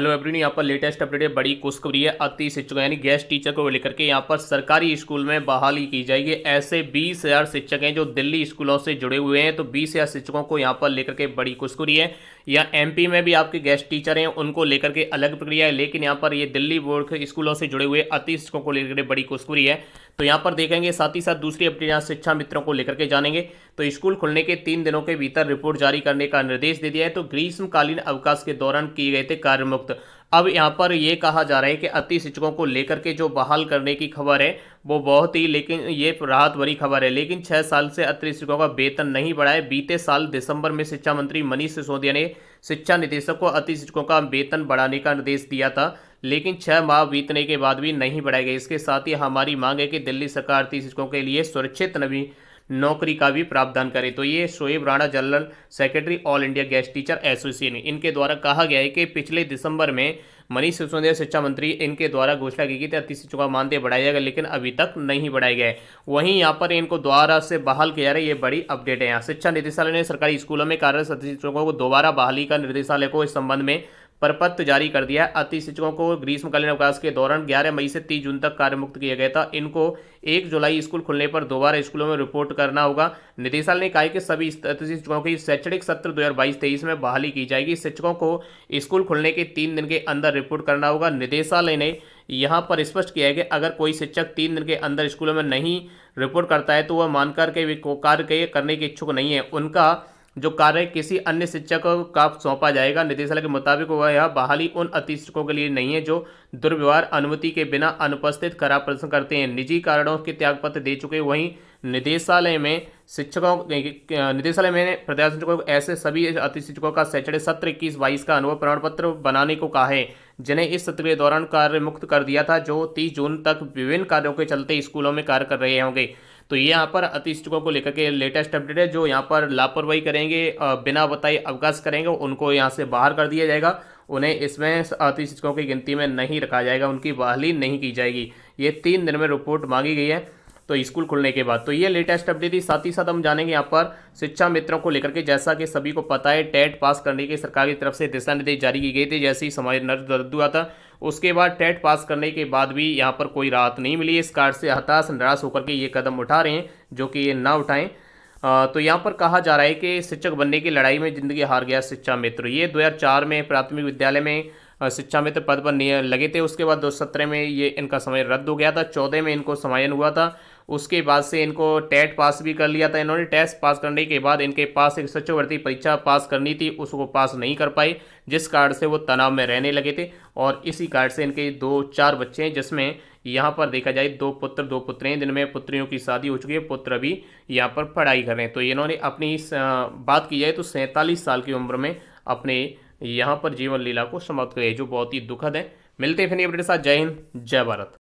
Hello everyone, यहाँ पर latest update है। बड़ी खुशखबरी है। अति शिक्षकों यानी गेस्ट टीचर को लेकर के यहाँ पर सरकारी स्कूल में बहाली की जाएगी। ऐसे 20,000 शिक्षक हैं जो दिल्ली स्कूलों से जुड़े हुए हैं, तो 20,000 शिक्षकों को यहाँ पर लेकर के बड़ी खुशखबरी है। या एमपी में भी आपके गेस्ट टीचर हैं, उनको लेकर के अलग प्रक्रिया है, लेकिन यहाँ पर ये दिल्ली बोर्ड के स्कूलों से जुड़े हुए अति शिक्षकों को लेकर के बड़ी खुशखबरी है। तो यहाँ पर देखेंगे, साथ ही साथ दूसरी अपडेट यहाँ शिक्षा मित्रों को लेकर के जानेंगे। तो स्कूल खुलने के 3 दिनों के भीतर रिपोर्ट जारी करने का निर्देश दे दिया है। तो ग्रीष्मकालीन अवकाश के दौरान किए गए थे कार्य मुक्त। अब यहाँ पर यह कहा जा रहा है कि अति शिक्षकों को लेकर के जो बहाल करने की खबर है वो बहुत ही, लेकिन ये राहत भरी खबर है। लेकिन 6 साल से अति शिक्षकों का वेतन नहीं बढ़ा है। बीते साल दिसंबर में शिक्षा मंत्री मनीष सिसोदिया ने शिक्षा निदेशक को अति शिक्षकों का वेतन बढ़ाने का निर्देश दिया था, लेकिन 6 माह बीतने के बाद भी नहीं बढ़ाया गया। इसके साथ ही हमारी मांग है कि दिल्ली सरकार अति शिक्षकों के लिए सुरक्षित नवी नौकरी का भी प्रावधान करे। तो ये Shoaib Rana, general secretary all India guest teacher association, इनके द्वारा कहा गया है कि पिछले दिसंबर में मनीष सिसोदिया शिक्षा मंत्री इनके द्वारा घोषणा की गई थी अति शिक्षकों का मानदेय बढ़ाया जाएगा, लेकिन अभी तक नहीं बढ़ाया गया है। वहीं यहाँ पर इनको दोबारा से बहाल किया जा रहा है। ये बड़ी अपडेट है। यहाँ शिक्षा निदेशालय ने सरकारी स्कूलों में कार्यरत अति शिक्षकों को दोबारा बहाली का निदेशालय को इस संबंध में प्रपत्र जारी कर दिया है। अति शिक्षकों को ग्रीष्मकालीन अवकाश के दौरान 11 मई से 30 जून तक कार्य मुक्त किया गया था। इनको 1 जुलाई स्कूल खुलने पर दोबारा स्कूलों में रिपोर्ट करना होगा। निदेशालय ने कहा कि सभी अति शिक्षकों की शैक्षणिक सत्र 2022-23 में बहाली की जाएगी। शिक्षकों को स्कूल खुलने के 3 दिन के अंदर रिपोर्ट करना होगा। निदेशालय ने यहाँ पर स्पष्ट किया है कि अगर कोई शिक्षक 3 दिन के अंदर स्कूलों में नहीं रिपोर्ट करता है तो वह मानकर के कार्य करने के इच्छुक नहीं है, उनका जो कार्य किसी अन्य शिक्षक का सौंपा जाएगा। निदेशालय के मुताबिक वह यह बहाली उन अति शिक्षकों के लिए नहीं है जो दुर्व्यवहार, अनुमति के बिना अनुपस्थित, खराब प्रदर्शन करते हैं, निजी कारणों के त्यागपत्र दे चुके। वहीं निदेशालय में प्रधान शिक्षकों को ऐसे सभी अति शिक्षकों का शैक्षणिक सत्र 21-22 का अनुभव प्रमाण पत्र बनाने को कहा है, जिन्हें इस सत्र के दौरान कार्य मुक्त कर दिया था, जो 30 जून तक विभिन्न कार्यों के चलते स्कूलों में कार्य कर रहे होंगे। तो ये यहाँ पर अति शिक्षकों को लेकर के लेटेस्ट अपडेट है। जो यहाँ पर लापरवाही करेंगे, बिना बताए अवकाश करेंगे, उनको यहाँ से बाहर कर दिया जाएगा। उन्हें इसमें अति शिक्षकों की गिनती में नहीं रखा जाएगा, उनकी बहाली नहीं की जाएगी। ये 3 दिन में रिपोर्ट मांगी गई है तो स्कूल खुलने के बाद। तो ये लेटेस्ट अपडेट थी। साथ ही साथ हम जानेंगे यहाँ पर शिक्षा मित्रों को लेकर के, जैसा कि सभी को पता है टेट पास करने के सरकार की तरफ से दिशा निर्देश जारी की गई थी। जैसे ही समय रद्द हुआ था, उसके बाद टेट पास करने के बाद भी यहाँ पर कोई राहत नहीं मिली। इस कार्ड से हताश निराश होकर के ये कदम उठा रहे हैं, जो कि ये ना उठाएं। तो यहाँ पर कहा जा रहा है कि शिक्षक बनने की लड़ाई में जिंदगी हार गया शिक्षा मित्र। ये 2004 में प्राथमिक विद्यालय में शिक्षा मित्र पद पर लगे थे। उसके बाद 2017 में ये इनका समय रद्द हो गया था। 14 में इनको समायन हुआ था। उसके बाद से इनको टेट पास भी कर लिया था इन्होंने। टेस्ट पास करने के बाद इनके पास एक शिक्षक भर्ती परीक्षा पास करनी थी, उसको पास नहीं कर पाई, जिस कारण से वो तनाव में रहने लगे थे। और इसी कारण से इनके 2-4 बच्चे हैं, जिसमें यहाँ पर देखा जाए 2 पुत्र 2 पुत्रें, जिनमें पुत्रियों की शादी हो चुकी है, पुत्र भी यहाँ पर पढ़ाई कर रहे हैं। तो इन्होंने अपनी बात की जाए तो 47 साल की उम्र में अपने यहाँ पर जीवन लीला को समाप्त किया, जो बहुत ही दुखद है। मिलते हैं फिर अपने साथ। जय हिंद, जय भारत।